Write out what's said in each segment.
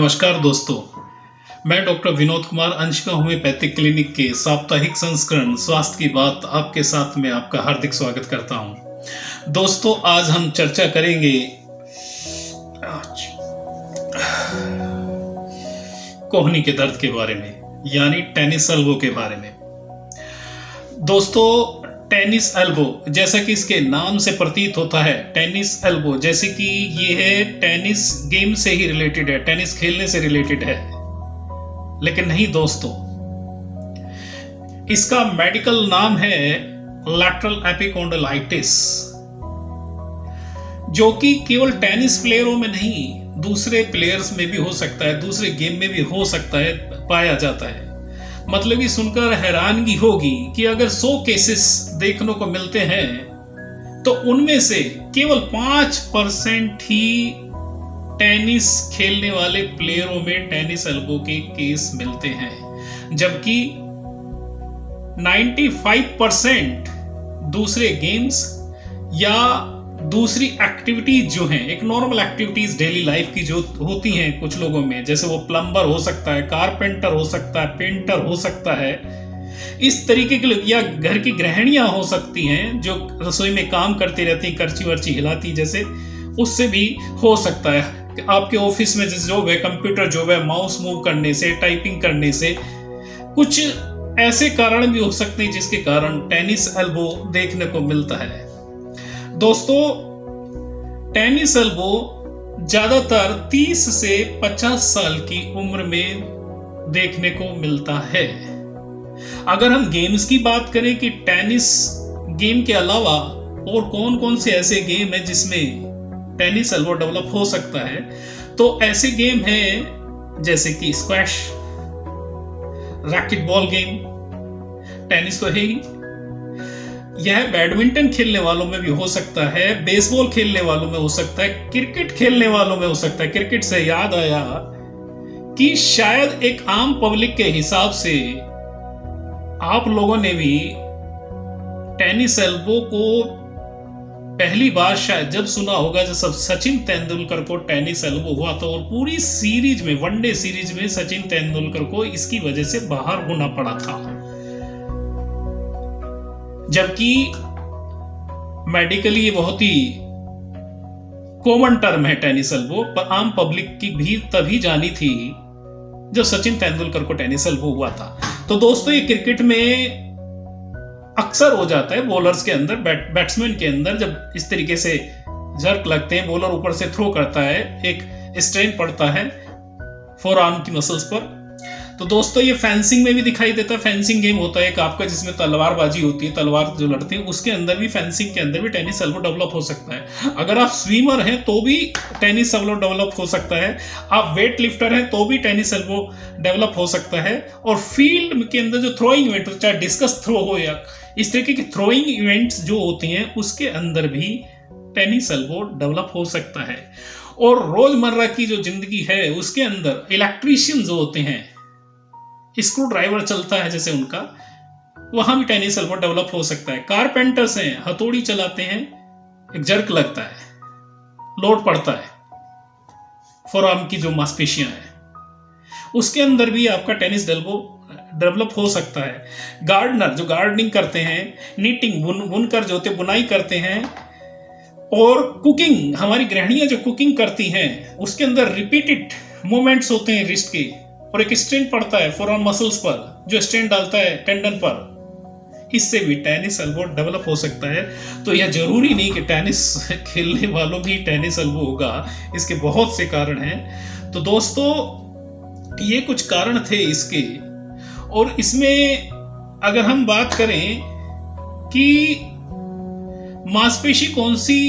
नमस्कार दोस्तों, मैं doctor Vinod Kumar Anshika homeopathic clinic के साप्ताहिक संस्करण स्वास्थ्य की बात आपके साथ में आपका हार्दिक स्वागत करता हूं। दोस्तों, आज हम चर्चा करेंगे कोहनी के दर्द के बारे में, यानी टेनिस एल्बो के बारे में। दोस्तों, टेनिस एल्बो जैसा कि इसके नाम से प्रतीत होता है, टेनिस एल्बो जैसे कि ये है टेनिस गेम से ही रिलेटेड है, टेनिस खेलने से रिलेटेड है, लेकिन नहीं दोस्तों। इसका मेडिकल नाम है लैटरल एपिकोंडालाइटिस, जो कि केवल टेनिस प्लेयरों में नहीं, दूसरे प्लेयर्स में भी हो सकता है, दूसरे गेम में भी हो सकता है, पाया जाता है। मतलब ये सुनकर हैरानगी होगी कि अगर 100 केसेस देखने को मिलते हैं तो उनमें से केवल 5% ही टेनिस खेलने वाले प्लेयरों में टेनिस एल्बो के केस मिलते हैं, जबकि 95% दूसरे गेम्स या दूसरी एक्टिविटीज जो हैं, एक नॉर्मल एक्टिविटीज डेली लाइफ की जो होती हैं कुछ लोगों में, जैसे वो प्लम्बर हो सकता है, कारपेंटर हो सकता है, पेंटर हो सकता है, इस तरीके के लोग, या घर की गृहिणियां हो सकती हैं जो रसोई में काम करती रहती, करची वर्ची हिलाती, जैसे उससे भी हो सकता है। आपके ऑफिस में जैसे जॉब है, कंप्यूटर जॉब है, माउस मूव करने से, टाइपिंग करने से, कुछ ऐसे कारण भी हो सकते हैं जिसके कारण टेनिस एल्बो देखने को मिलता है। दोस्तों, टेनिस एल्बो ज्यादातर 30 से 50 साल की उम्र में देखने को मिलता है। अगर हम गेम्स की बात करें कि टेनिस गेम के अलावा और कौन कौन से ऐसे गेम है जिसमें टेनिस एल्बो डेवलप हो सकता है, तो ऐसे गेम हैं जैसे कि squash, racket ball game, tennis तो है ही, यह बैडमिंटन खेलने वालों में भी हो सकता है, बेसबॉल खेलने वालों में हो सकता है, क्रिकेट खेलने वालों में हो सकता है। क्रिकेट से याद आया कि शायद एक आम पब्लिक के हिसाब से आप लोगों ने भी टेनिस एल्बो को पहली बार शायद जब सुना होगा जब सचिन तेंदुलकर को टेनिस एल्बो हुआ था, और पूरी सीरीज में, वनडे सीरीज में सचिन तेंदुलकर को इसकी वजह से बाहर होना पड़ा था। जबकि मेडिकली ये बहुत ही कॉमन टर्म है टेनिस एल्बो, पर आम पब्लिक की भी तभी जानी थी जब सचिन तेंदुलकर को टेनिस एल्बो हुआ था। तो दोस्तों, ये क्रिकेट में अक्सर हो जाता है बॉलर्स के अंदर, बैट्समैन के अंदर, जब इस तरीके से जर्क लगते हैं, बॉलर ऊपर से थ्रो करता है, एक स्ट्रेन पड़ता है फोर आर्म की मसल्स पर। तो दोस्तों, ये फेंसिंग में भी दिखाई देता है। फेंसिंग गेम होता है एक आपका जिसमें तलवारबाजी होती है, तलवार जो लड़ते हैं, उसके अंदर भी, फेंसिंग के अंदर भी टेनिस एल्बो डेवलप हो सकता है। अगर आप स्विमर हैं तो भी टेनिस एल्बो डेवलप हो सकता है, आप वेट लिफ्टर हैं तो भी टेनिस एल्बो डेवलप हो सकता है। और फील्ड के अंदर जो थ्रोइंग इवेंट, चाहे डिस्कस थ्रो हो या इस तरीके की थ्रोइंग इवेंट्स जो होती हैं, उसके अंदर भी टेनिस एल्बो डेवलप हो सकता है। और रोजमर्रा की जो जिंदगी है उसके अंदर इलेक्ट्रीशियन जो होते हैं, स्क्रू ड्राइवर चलता है जैसे उनका, वहां भी टेनिस एल्बो डेवलप हो सकता है। कारपेंटर्स हैं, हथौड़ी चलाते हैं, एक जर्क लगता है, लोड पड़ता है, फोरआर्म की जो मांसपेशियां हैं, उसके अंदर भी आपका टेनिस एल्बो डेवलप हो सकता है। गार्डनर जो गार्डनिंग करते हैं, नीटिंग, बुनकर जो होते बुनाई करते हैं, और कुकिंग, हमारी गृहिणियां जो कुकिंग करती हैं, उसके अंदर रिपीटेड मूवमेंट्स होते हैं रिस्ट के, और एक स्ट्रेन पड़ता है फोरआर्म मसल्स पर, जो स्ट्रेन डालता है टेंडन पर, इससे भी टेनिस एल्बो डेवलप हो सकता है। तो यह जरूरी नहीं कि टेनिस खेलने वालों भी टेनिस एल्बो होगा, इसके बहुत से कारण हैं। तो दोस्तों, ये कुछ कारण थे इसके। और इसमें अगर हम बात करें कि मांसपेशी कौन सी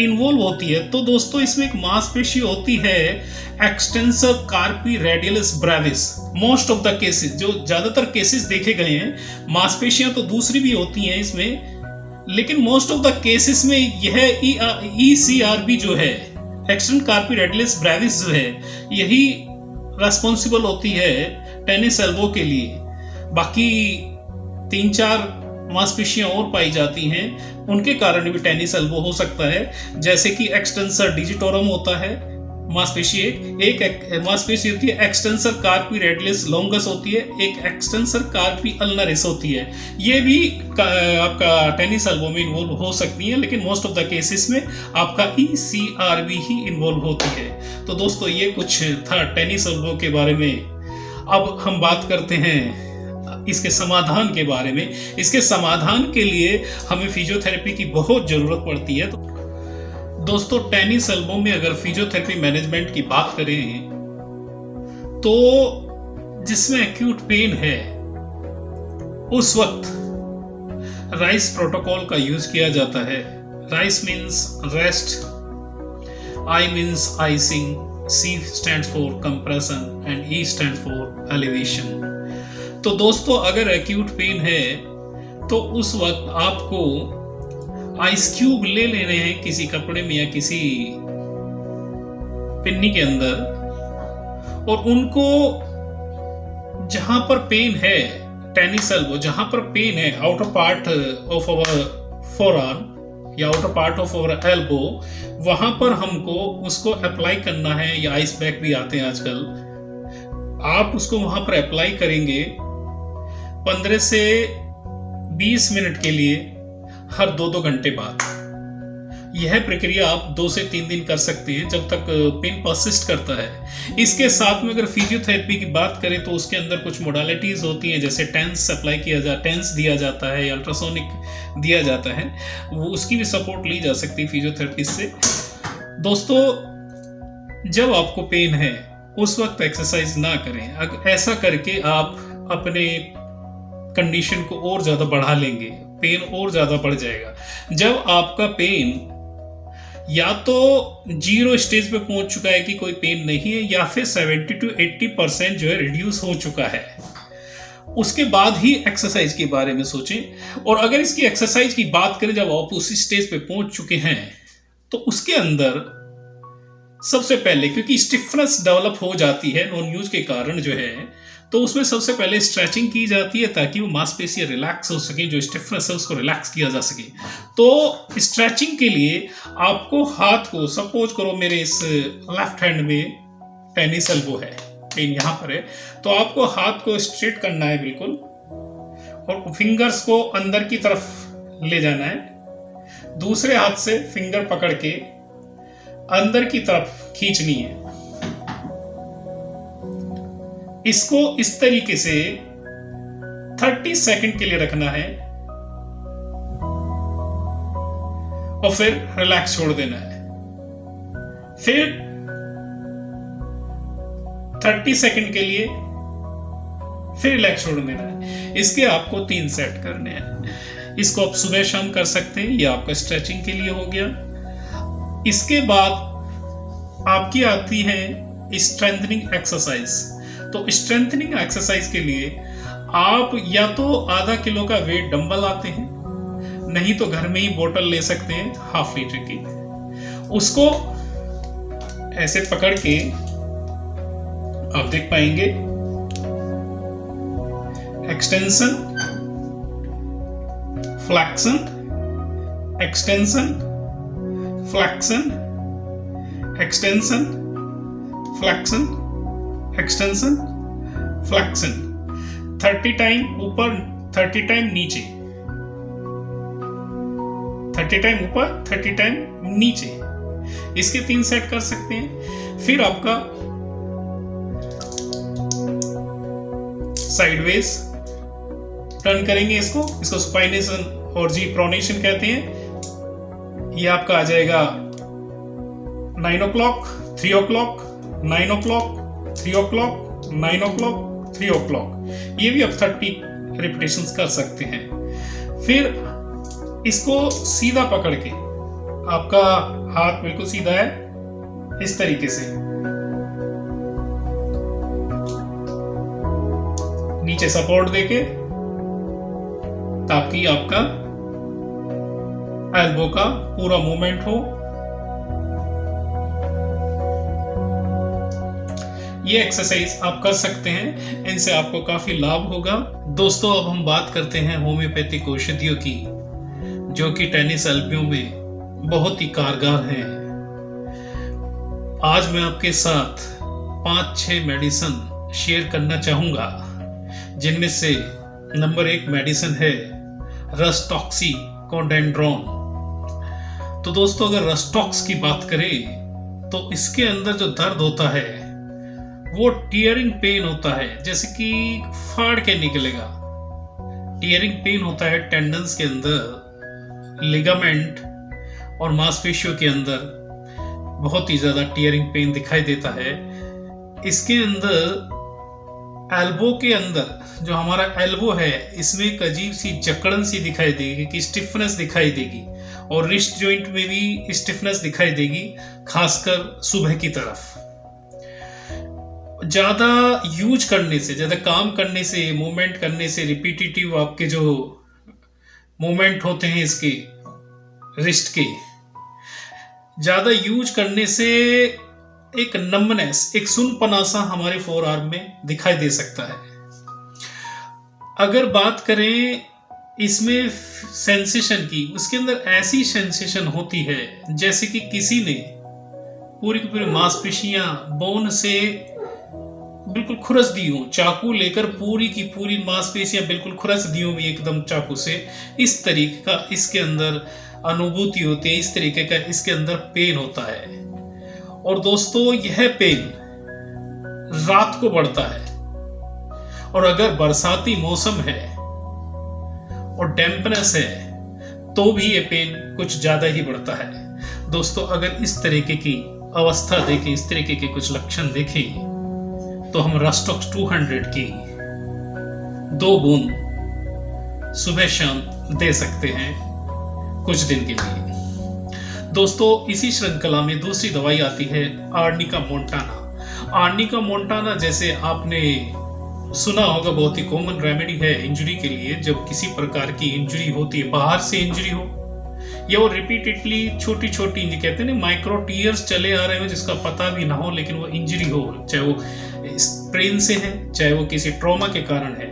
इन्वॉल्व होती है, तो दोस्तों इसमें एक मांसपेशी होती है extensor कार्पी radialis Brevis. Most of the cases, जो ज्यादातर केसेस देखे गए हैं, मांसपेशियां तो दूसरी भी होती हैं इसमें, लेकिन मोस्ट ऑफ द केसेस में यह ECRB जो है, एक्सटेंसर कार्पी रेडियलिस ब्रेविस जो है, यही रेस्पॉन्सिबल होती है टेनिस एल्बो के लिए। बाकी 3-4 मांसपेशियां और पाई जाती हैं, उनके कारण भी टेनिस एल्बो हो सकता है, जैसे कि एक्सटेंसर डिजिटोरम होता है, मांसपेशी एक मांसपेशी होती है एक्सटेंसर कार्पी रेडियस लॉन्गस होती है, एक एक्सटेंसर कार्पी अल्नरिस होती है। ये भी आपका टेनिस एल्बो में इन्वॉल्व हो सकती है, लेकिन मोस्ट ऑफ द केसेस में आपका ECRB ही इन्वॉल्व होती है। तो दोस्तों ये कुछ था टेनिस एल्बो के बारे में। अब हम बात करते हैं इसके समाधान के बारे में। इसके समाधान के लिए हमें फिजियोथेरेपी की बहुत जरूरत पड़ती है। तो दोस्तों टेनिस एल्बो में अगर फिजियोथेरेपी मैनेजमेंट की बात करें तो जिसमें एक्यूट पेन है उस वक्त राइस प्रोटोकॉल का यूज किया जाता है। Rice means rest, I means icing, C stands for compression and E stands for elevation। तो दोस्तों अगर एक्यूट पेन है तो उस वक्त आपको आइस क्यूब ले लेने हैं किसी कपड़े में या किसी पिन्नी के अंदर, और उनको जहां पर पेन है, टेनिस एल्बो जहां पर पेन है, outer part of our forearm या outer part of our elbow, वहां पर हमको उसको अप्लाई करना है। या आइस पैक भी आते हैं आजकल, आप उसको वहां पर अप्लाई करेंगे 15 से 20 मिनट के लिए हर 2-2 घंटे बाद। यह प्रक्रिया आप 2 से 3 दिन कर सकते हैं जब तक पेन परसिस्ट करता है। इसके साथ में अगर फिजियोथेरेपी की बात करें तो उसके अंदर कुछ मोडालिटीज होती हैं, जैसे टेंस अप्लाई किया जाता, टेंस दिया जाता है, अल्ट्रासोनिक दिया जाता है, वो उसकी भी सपोर्ट ली जा सकती है फिजियोथेरेपिस्ट से। दोस्तों जब आपको पेन है उस वक्त एक्सरसाइज ना करें। अगर ऐसा करके आप अपने कंडीशन को और ज्यादा बढ़ा लेंगे, पेन और ज्यादा बढ़ जाएगा। जब आपका पेन या तो 0 स्टेज पे पहुंच चुका है कि कोई पेन नहीं है, या फिर 70 to 80% जो है रिड्यूस हो चुका है, उसके बाद ही एक्सरसाइज के बारे में सोचें। और अगर इसकी एक्सरसाइज की बात करें जब आप उसी स्टेज पे पहुंच चुके हैं तो उसके अंदर सबसे पहले, क्योंकि स्टिफनेस डेवलप हो जाती है नॉन यूज के कारण जो है, तो उसमें सबसे पहले स्ट्रेचिंग की जाती है ताकि वो मांसपेशियां रिलैक्स हो सके, जो स्टिफनेस है उसको रिलैक्स किया जा सके। तो स्ट्रेचिंग के लिए आपको हाथ को, सपोज करो मेरे इस लेफ्ट हैंड में टेनिस एल्बो है, पेन यहाँ पर है, तो आपको हाथ को स्ट्रेट करना है बिल्कुल, और फिंगर्स को अंदर की तरफ ले जाना है। दूसरे हाथ से फिंगर पकड़ के अंदर की तरफ खींचनी है। इसको इस तरीके से 30 सेकंड के लिए रखना है और फिर रिलैक्स छोड़ देना है। फिर 30 सेकंड के लिए फिर रिलैक्स छोड़ देना है। इसके आपको 3 सेट करने हैं। इसको आप सुबह शाम कर सकते हैं, ये आपका स्ट्रेचिंग के लिए हो गया। इसके बाद आपकी आती है स्ट्रेंथनिंग एक्सरसाइज। तो स्ट्रेंथनिंग एक्सरसाइज के लिए आप या तो आधा किलो का वेट डंबल आते हैं, नहीं तो घर में ही बोतल ले सकते हैं 1/2 लीटर की। उसको ऐसे पकड़ के आप देख पाएंगे extension, flexion, extension, flexion, extension, flexion, extension, flexion. 30 time ऊपर, 30 टाइम नीचे, 30 टाइम ऊपर, 30 टाइम नीचे। इसके 3 सेट कर सकते हैं। फिर आपका साइडवेज टर्न करेंगे इसको स्पाइनेशन और जी प्रोनेशन कहते हैं। ये आपका आ जाएगा 9 o'clock, 3 o'clock, 9 o'clock, 3 o'clock, 9 o'clock, 3 o'clock। ये भी आप 30 रिपीटेशंस कर सकते हैं। फिर इसको सीधा पकड़ के, आपका हाथ बिल्कुल सीधा है, इस तरीके से नीचे सपोर्ट देके, ताकि आपका एल्बो का पूरा मूवमेंट हो। ये एक्सरसाइज आप कर सकते हैं, इनसे आपको काफी लाभ होगा। दोस्तों अब हम बात करते हैं होम्योपैथिक औषधियों की, जो कि टेनिस एल्बो में बहुत ही कारगर हैं। आज मैं आपके साथ 5-6 मेडिसिन शेयर करना चाहूंगा, जिनमें से नंबर 1 मेडिसिन है रस्टॉक्सिकोडेंड्रोन। तो दोस्तों, अगर रस्टॉक्स की बात करें तो इसके अंदर जो दर्द होता है वो टीयरिंग पेन होता है, जैसे कि फाड़ के निकलेगा। टीयरिंग पेन होता है टेंडन्स के अंदर, लिगामेंट और मांसपेशियों के अंदर बहुत ही ज्यादा टीयरिंग पेन दिखाई देता है। इसके अंदर एल्बो के अंदर जो हमारा एल्बो है, इसमें एक अजीब सी जकड़न सी दिखाई देगी, कि स्टिफनेस दिखाई देगी, और रिस्ट जॉइंट में भी स्टिफनेस दिखाई देगी, खासकर सुबह की तरफ। ज्यादा यूज करने से, ज्यादा काम करने से, मूवमेंट करने से, रिपीटेटिव आपके जो मूवमेंट होते हैं इसके रिस्ट के, ज्यादा यूज करने से एक नम्बनेस, एक सुनपना सा हमारे फोर आर्म में दिखाई दे सकता है। अगर बात करें इसमें सेंसेशन की, उसके अंदर ऐसी सेंसेशन होती है जैसे कि किसी ने पूरी की पूरी मांसपेशियां बोन से बिल्कुल खुरस दी हो, चाकू लेकर पूरी की पूरी मांसपेशियां बिल्कुल खुरस दी हो एकदम चाकू से। इस तरीके का इसके अंदर अनुभूति होती है, इस तरीके का इसके अंदर पेन होता है। और दोस्तों, यह पेन रात को बढ़ता है, और अगर बरसाती मौसम है और डैम्पनेस है तो भी ये पेन कुछ ज्यादा ही बढ़ता है। दोस्तों, अगर इस तरीके की अवस्था देखें, इस तरीके के कुछ लक्षण देखें, तो हम रस्टॉक्स 200 की 2 बूंद सुबह शाम दे सकते हैं कुछ दिन के लिए। दोस्तों, इसी श्रृंखला में दूसरी दवाई आती है आर्निका मोंटाना। आर्निका मोंटाना, जैसे आपने सुना होगा, बहुत ही कॉमन रेमेडी है इंजरी के लिए। जब किसी प्रकार की इंजरी होती है, बाहर से इंजरी हो या वो रिपीटेडली छोटी छोटी, कहते हैं ना, माइक्रो टीयर्स चले आ रहे हो जिसका पता भी ना हो, लेकिन वो इंजरी हो, चाहे वो स्प्रेन से है, चाहे वो किसी ट्रॉमा के कारण है।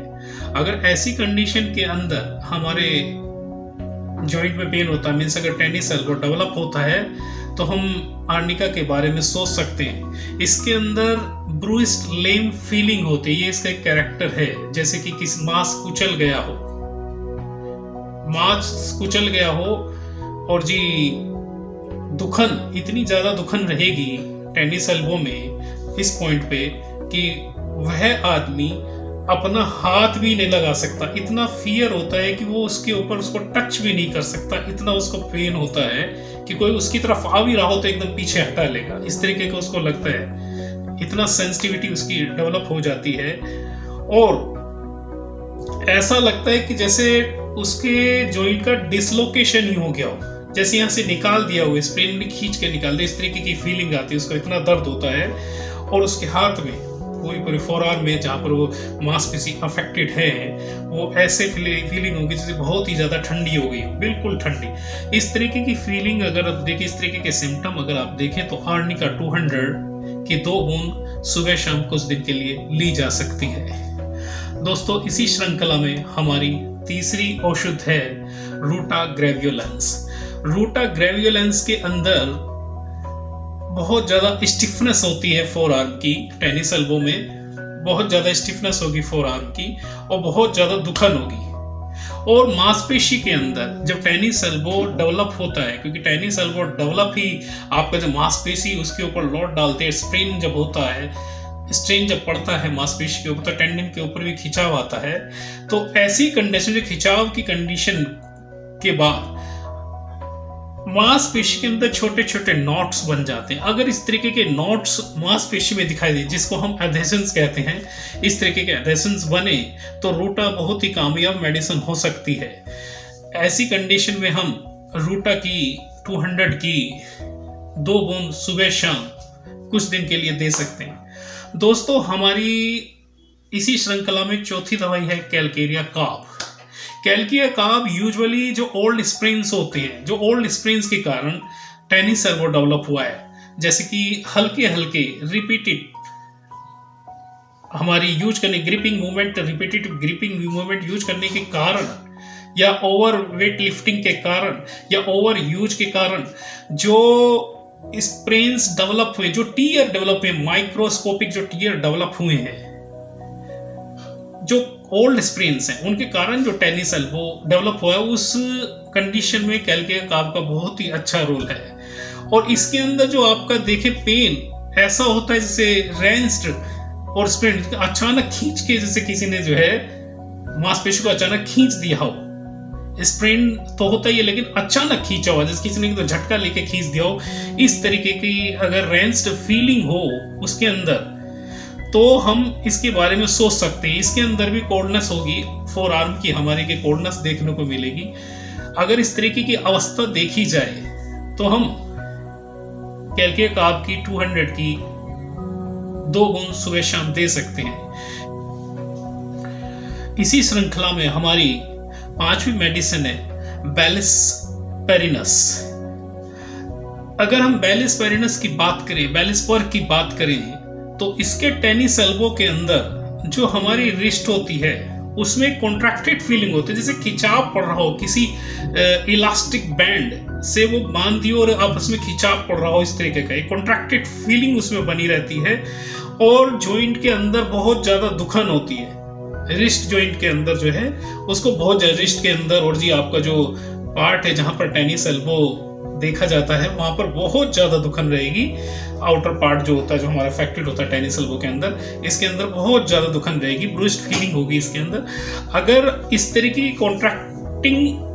अगर ऐसी कंडीशन के अंदर हमारे जॉइंट में पेन होता है, मीन्स अगर टेनिस एल्बो डेवलप होता है, तो हम आर्निका के बारे में सोच सकते हैं। इसके अंदर ब्रूइस्ड लेम फीलिंग होती है, ये इसका एक कैरेक्टर है, जैसे कि किसी मांस कुचल गया हो, मांस कुचल गया हो, और जी दुखन, इतनी ज्यादा दुखन रहेगी टेनिस एल्बो में इस पॉइंट पे कि वह आदमी अपना हाथ भी नहीं लगा सकता। इतना फियर होता है कि वो उसके ऊपर उसको टच भी नहीं कर सकता, इतना उसको पेन होता है कि कोई उसकी तरफ आ भी रहा हो तो एकदम पीछे हटा लेगा, इस तरीके का उसको लगता है। इतना सेंसिटिविटी उसकी डेवलप हो जाती है, और ऐसा लगता है कि जैसे उसके जॉइंट का डिसलोकेशन ही हो गया हो, जैसे यहाँ से निकाल दिया हुआ, स्प्रेन में खींच के निकाल दिया, इस तरीके की फीलिंग आती है उसको, इतना दर्द होता है। और उसके हाथ में, पूरी पूरी फोरआर्म में जहाँ पर वो मांसपेशी अफेक्टेड है, वो ऐसे फीलिंग होगी जैसे बहुत ही ज्यादा ठंडी हो गई हो, बिल्कुल ठंडी। इस तरीके की फीलिंग अगर आप देखें, इस तरीके के सिम्टम अगर आप देखें, तो आर्निका 200 की 2 बूंद सुबह शाम कुछ दिन के लिए ली जा सकती है। दोस्तों, इसी श्रृंखला में हमारी तीसरी औषध है रूटा ग्रेवियोलेंस। रूटा ग्रेवियोलेंस के अंदर बहुत ज्यादा स्टिफनेस होती है फोर आर्म की, टेनिस एल्बो में बहुत ज्यादा स्टिफनेस होगी फोर आर्म की, और बहुत ज्यादा दुखन होगी। और मांसपेशी के अंदर जब टेनिस एल्बो डेवलप होता है, क्योंकि टेनिस एल्बो डेवलप ही आपका जो मांसपेशी उसके ऊपर लोड डालते हैं, स्ट्रेन जब होता है, स्ट्रेन जब पड़ता है मांसपेशी के ऊपर, तो टेंडन के ऊपर भी खिंचाव आता है। तो ऐसी कंडीशन, जो खिंचाव की कंडीशन के बाद मांसपेशी के अंदर छोटे छोटे नॉट्स बन जाते हैं। अगर इस तरीके के नॉट्स मांसपेशी में दिखाई दे, जिसको हम एडेशंस कहते हैं, इस तरीके के एडेशंस बने, तो रूटा बहुत ही कामयाब मेडिसिन हो सकती है। ऐसी कंडीशन में हम रूटा की 200 की 2 बूंद सुबह शाम कुछ दिन के लिए दे सकते हैं। दोस्तों, हमारी इसी श्रृंखला में चौथी दवाई है Calcarea carb. Calcarea carb usually जो ओल्ड स्प्रेन्स होते हैं, जो ओल्ड स्प्रेन्स के कारण टेनिस एल्बो डेवलप हुआ है, जैसे कि हल्के हल्के रिपीटेड हमारी यूज करने, gripping movement, repetitive gripping movement use करने के कारण, या ओवर वेट लिफ्टिंग के कारण, या ओवर यूज के कारण जो स्प्रेन्स डेवलप हुए, जो टीयर डेवलप हुए, माइक्रोस्कोपिक जो टीयर डेवलप हुए हैं, जो ओल्ड स्प्रेन्स हैं, उनके कारण जो टेनिस एल्बो डेवलप हुआ है, उस कंडीशन में कैल्के कर्व का बहुत ही अच्छा रोल है। और इसके अंदर जो आपका देखे पेन ऐसा होता है जैसे रेंस्ड और स्प्रेन अचानक खींच के, जैसे किसी ने जो है मांसपेशी को अचानक खींच दिया हो। स्प्रेन तो होता ही है, लेकिन अचानक खींचा हुआ, जैसे किसी ने तो झटका लेके खींच दिया हो, इस तरीके की अगर रेंस्ड फीलिंग हो उसके अंदर, तो हम इसके बारे में सोच सकते हैं। इसके अंदर भी कोल्डनेस होगी, फोर आर्म की हमारे के कोल्डनेस देखने को मिलेगी। अगर इस तरीके की अवस्था देखी जाए तो हम कैल्के कर्व की 200 की 2 बूंद सुबह शाम दे सकते हैं। इसी श्रृंखला में हमारी 5वीं मेडिसिन है बैलिस्पेरिनस। अगर हम बैलिस्पेरिनस की बात करें, बैलिस्पर की बात करें, तो इसके टेनिस एल्बो के अंदर जो हमारी रिस्ट होती है उसमें कॉन्ट्रैक्टेड फीलिंग होती है, जैसे खिंचाव पड़ रहा हो, किसी इलास्टिक बैंड से वो बांध दियो और आपस में खिंचाव पड़ रहा हो, इस तरीके का एक कॉन्ट्रैक्टेड फीलिंग उसमें बनी रहती है। और जॉइंट के अंदर बहुत ज्यादा दुखन होती है, रिस्ट जॉइंट के अंदर जो है उसको बहुत ज्यादा, रिस्ट के अंदर, और जी आपका जो पार्ट है जहां पर टेनिस एल्बो देखा जाता है वहां पर बहुत ज्यादा दुखन रहेगी। आउटर पार्ट जो होता है, जो हमारा अफेक्टेड होता है टेनिस एल्बो के अंदर, इसके अंदर बहुत ज्यादा दुखन रहेगी, ब्रूस्ड फीलिंग होगी इसके अंदर। अगर इस तरह की कॉन्ट्रैक्टिंग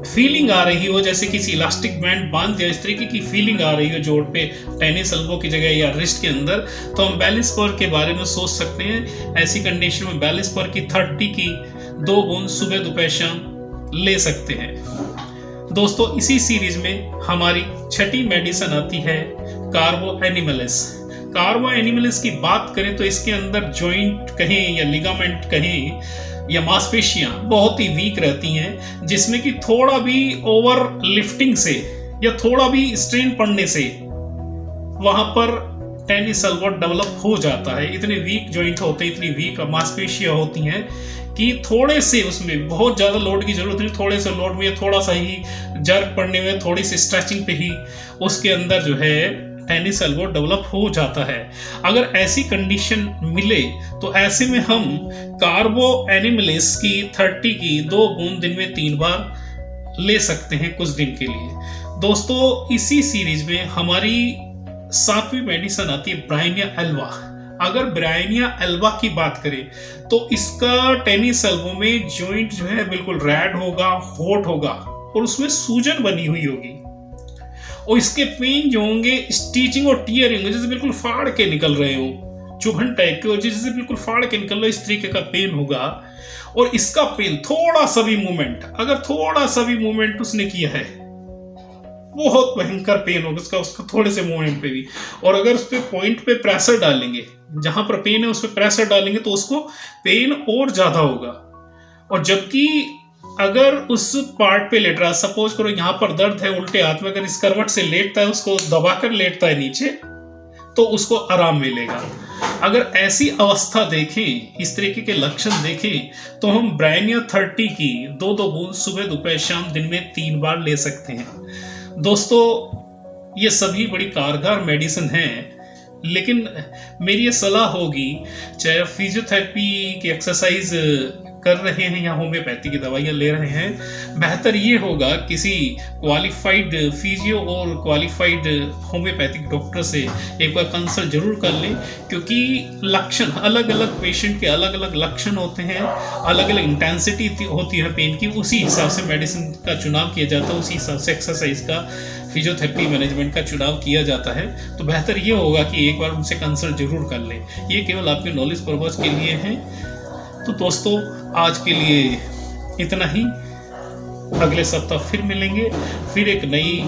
फीलिंग आ रही हो, जैसे किसी इलास्टिक बैंड बांध दिया, इस तरीके की फीलिंग आ रही हो जोड़ पे टेनिस एल्बो की जगह या रिस्ट के अंदर, तो हम बैलिस्पर के बारे में सोच सकते हैं। ऐसी कंडीशन में बैलिस्पर की 30 की 2 बूंद सुबह दोपहर शाम ले सकते हैं। दोस्तों, इसी सीरीज में हमारी 6ठी मेडिसिन आती है कार्बो एनिमलिस। कार्बो एनिमलिस की बात करें तो इसके अंदर जॉइंट कहें या लिगामेंट कहें या मांसपेशियां बहुत ही वीक रहती हैं, जिसमें कि थोड़ा भी ओवर लिफ्टिंग से या थोड़ा भी स्ट्रेन पड़ने से वहां पर टेनिस एल्बो डेवलप हो जाता है। इतने वीक जॉइंट होते हैं, इतनी वीक मांसपेशियां होती हैं कि थोड़े से उसमें बहुत ज्यादा लोड की जरूरत नहीं, थोड़े से लोड में, थोड़ा सा ही जर्क पड़ने में, थोड़ी सी स्ट्रेचिंग पे ही उसके अंदर जो है टेनिस एल्बो डेवलप हो जाता है। अगर ऐसी कंडीशन मिले तो ऐसे में हम कार्बो एनिमलिस की 30 की 2 बूंद दिन में 3 बार ले सकते हैं कुछ दिन के लिए। दोस्तों, इसी सीरीज में हमारी 7वीं मेडिसिन आती है ब्रायनिया एल्बा। अगर ब्रायनिया एल्बा की बात करें तो इसका टेनिस एल्बो में जॉइंट जो है बिल्कुल रेड होगा, हॉट होगा और उसमें सूजन बनी हुई होगी, और इसके पेन जो होंगे स्टीचिंग और टीयरिंग, जैसे बिल्कुल फाड़ के निकल रहे हो, चुभन टाइप के, और जैसे बिल्कुल फाड़ के निकल रहे हो, इस तरीके का पेन होगा। और इसका पेन थोड़ा सा भी मूवमेंट, अगर थोड़ा सा भी मूवमेंट उसने किया है, बहुत भयंकर पेन होगा उसका थोड़े से मूवमेंट पे भी। और अगर उस पे पॉइंट पे प्रेशर डालेंगे, जहां पर पेन है उस पे प्रेशर डालेंगे, तो उसको पेन और ज्यादा होगा। और जबकि अगर उस पार्ट पे लेट रहा है, सपोज करो यहाँ पर दर्द है, उल्टे हाथ में अगर इस करवट से लेटता है, उसको दबाकर लेटता है नीचे, तो उसको आराम मिलेगा। अगर ऐसी अवस्था देखें, इस तरीके के लक्षण देखें, तो हम ब्रायनिया 30 की 2 बूंद सुबह दोपहर शाम दिन में 3 बार ले सकते हैं। दोस्तों, ये सभी बड़ी कारगर मेडिसिन हैं, लेकिन मेरी ये सलाह होगी, चाहे फिजियोथेरेपी की एक्सरसाइज कर रहे हैं या होम्योपैथी की दवाइयाँ ले रहे हैं, बेहतर ये होगा किसी क्वालिफाइड फिजियो और क्वालिफाइड होम्योपैथिक डॉक्टर से एक बार कंसल्ट जरूर कर लें, क्योंकि लक्षण अलग अलग पेशेंट के अलग अलग लक्षण होते हैं, अलग अलग इंटेंसिटी होती है पेन की, उसी हिसाब से मेडिसिन का चुनाव किया जाता है, उसी हिसाब से एक्सरसाइज का, फिजियोथेरेपी मैनेजमेंट का चुनाव किया जाता है। तो बेहतर ये होगा कि एक बार उनसे कंसल्ट जरूर कर लें। ये केवल आपके नॉलेज पर्पज के लिए है। तो दोस्तों, आज के लिए इतना ही। अगले सप्ताह फिर मिलेंगे, फिर एक नई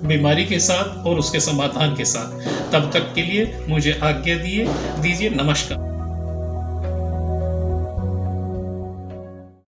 बीमारी के साथ और उसके समाधान के साथ। तब तक के लिए मुझे आज्ञा दीजिए। नमस्कार।